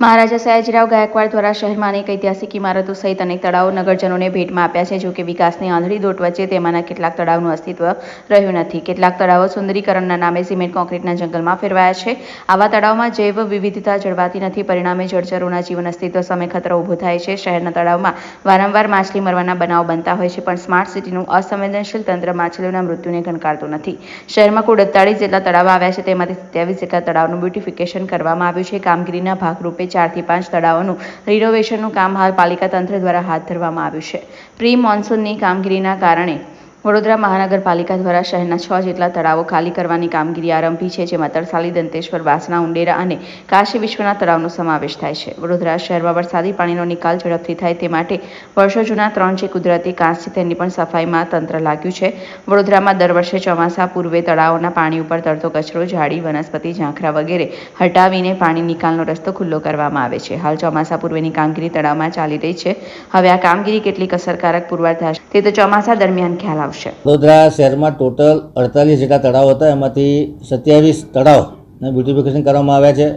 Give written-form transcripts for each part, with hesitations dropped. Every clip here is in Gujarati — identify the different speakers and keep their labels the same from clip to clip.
Speaker 1: મહારાજા સયાજીરાવ ગાયકવાડ દ્વારા શહેરમાં અનેક ઐતિહાસિક ઇમારતો સહિત અનેક તળાવો નગરજનોને ભેટમાં આપ્યા છે. જો કે વિકાસની આંધળી દોટ વચ્ચે તેમાંના કેટલાક તળાવનું અસ્તિત્વ રહ્યું નથી. કેટલાક તળાવો સુંદરીકરણના નામે સિમેન્ટ કોન્ક્રીટના જંગલમાં ફેરવાયા છે. આવા તળાવમાં જૈવ વિવિધતા જળવાતી નથી. પરિણામે જળચરોના જીવન અસ્તિત્વ સામે ખતરો ઊભો થાય છે. શહેરના તળાવમાં વારંવાર માછલી મરવાના બનાવો બનતા હોય છે, પણ સ્માર્ટ સિટીનું અસંવેદનશીલ તંત્ર માછલીઓના મૃત્યુને ગણકારતું નથી. શહેરમાં કુલ 48 જેટલા તળાવો આવ્યા છે, તેમાંથી 27 જેટલા તળાવનું બ્યુટિફિકેશન કરવામાં આવ્યું છે. કામગીરીના ભાગરૂપે 4 થી 5 તળાવોનું રિનોવેશનનું કામ હાલ પાલિકા તંત્ર દ્વારા હાથ ધરવામાં આવ્યું છે. પ્રી મોન્સૂનની કામગીરીના કારણે વડોદરા મહાનગરપાલિકા દ્વારા શહેરના 6 જેટલા તળાવો ખાલી કરવાની કામગીરી આરંભી છે, જેમાં તરસાલી, દંતેશ્વર, વાસણા, ઉંડેરા અને કાશી વિશ્વનાથ તળાવનો સમાવેશ થાય છે. વડોદરા શહેરમાં વરસાદી પાણીનો નિકાલ ઝડપથી થાય તે માટે વર્ષો જૂના 3 જે કુદરતી કાંસ છે તેની પણ સફાઈમાં તંત્ર લાગ્યું છે. વડોદરામાં દર વર્ષે ચોમાસા પૂર્વે તળાવોના પાણી ઉપર તરતો કચરો, ઝાડી, વનસ્પતિ, ઝાંખરા વગેરે હટાવીને પાણી નિકાલનો રસ્તો ખુલ્લો કરવામાં આવે છે. હાલ ચોમાસા પૂર્વેની કામગીરી તળાવમાં ચાલી રહી છે. હવે આ કામગીરી કેટલીક અસરકારક પુરવાર થશે તે તો ચોમાસા દરમિયાન ખ્યાલ આવશે.
Speaker 2: વડોદરા શહેરમાં ટોટલ 48 જેટલા તળાવ હતા, એમાંથી 27 તળાવને બ્યુટિફિકેશન કરવામાં આવ્યા છે.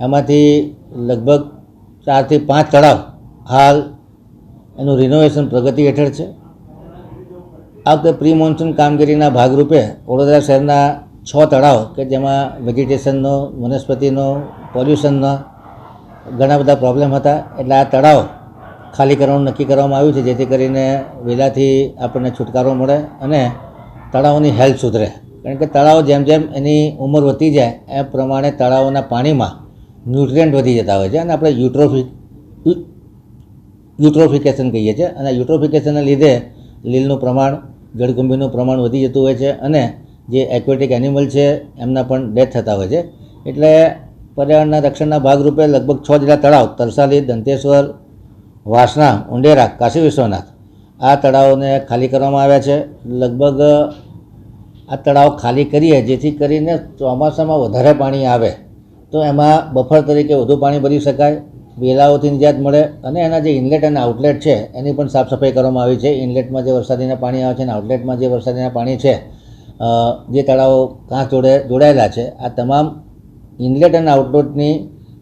Speaker 2: એમાંથી લગભગ 4 થી 5 તળાવ હાલ એનું રિનોવેશન પ્રગતિ હેઠળ છે. આ વખતે પ્રી મોન્સૂન કામગીરીના ભાગરૂપે વડોદરા શહેરના 6 તળાવ કે જેમાં વેજીટેશનનો, વનસ્પતિનો, પોલ્યુશનનો ઘણા બધા પ્રોબ્લેમ હતા, એટલે આ તળાવ ખાલી કરવાનું નક્કી કરવામાં આવ્યું છે, જેથી કરીને વહેલાથી આપણને છુટકારો મળે અને તળાવોની હેલ્થ સુધરે. કારણ કે તળાવ જેમ જેમ એની ઉંમર વધતી જાય એ પ્રમાણે તળાવોના પાણીમાં ન્યુટ્રિયન્ટ વધી જતા હોય છે અને આપણે યુટ્રોફિકેશન કહીએ છીએ. અને યુટ્રોફિકેશનના લીધે લીલનું પ્રમાણ, જળકુંભીનું પ્રમાણ વધી જતું હોય છે અને જે એક્વેટિક એનિમલ છે એમના પણ ડેથ થતા હોય છે. એટલે પર્યાવરણના રક્ષણના ભાગરૂપે લગભગ 6 જેટલા તળાવ તરસાલી, દંતેશ્વર, વાસણા, ઉંડેરા, કાશી વિશ્વનાથ આ તળાવોને ખાલી કરવામાં આવ્યા છે. લગભગ આ તળાવ ખાલી કરીએ જેથી કરીને ચોમાસામાં વધારે પાણી આવે તો એમાં બફર તરીકે વધુ પાણી ભરી શકાય, વેલાઓથી નિજાત મળે અને એના જે ઇનલેટ અને આઉટલેટ છે એની પણ સાફ સફાઈ કરવામાં આવી છે. ઇનલેટમાં જે વરસાદીના પાણી આવે છે અને આઉટલેટમાં જે વરસાદીના પાણી છે, જે તળાવો કાંસ જોડે જોડાયેલા છે, આ તમામ ઇનલેટ અને આઉટલેટની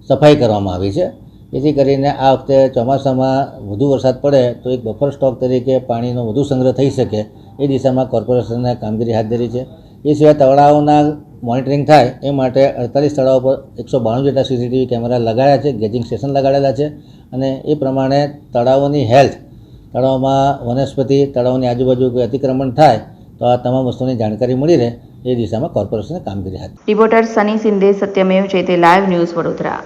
Speaker 2: સફાઈ કરવામાં આવી છે, જેથી કરીને આ વખતે ચોમાસામાં વધુ વરસાદ પડે તો એક બફર સ્ટોક તરીકે પાણીનો વધુ સંગ્રહ થઈ શકે એ દિશામાં કોર્પોરેશને કામગીરી હાથ ધરી છે. એ સિવાય તળાવોના મોનિટરિંગ થાય એ માટે 48 તળાવો પર 192 જેટલા CCTV કેમેરા લગાડ્યા છે, ગેજિંગ સ્ટેશન લગાડેલા છે અને એ પ્રમાણે તળાવોની હેલ્થ, તળાવમાં વનસ્પતિ, તળાવની આજુબાજુ કોઈ અતિક્રમણ થાય તો આ તમામ વસ્તુની જાણકારી મળી રહે એ દિશામાં કોર્પોરેશને કામગીરી હાથ ધરી.
Speaker 1: રિપોર્ટર સની સિંધે, સત્યમેવ જયતે, લાઈવ ન્યૂઝ, વડોદરા.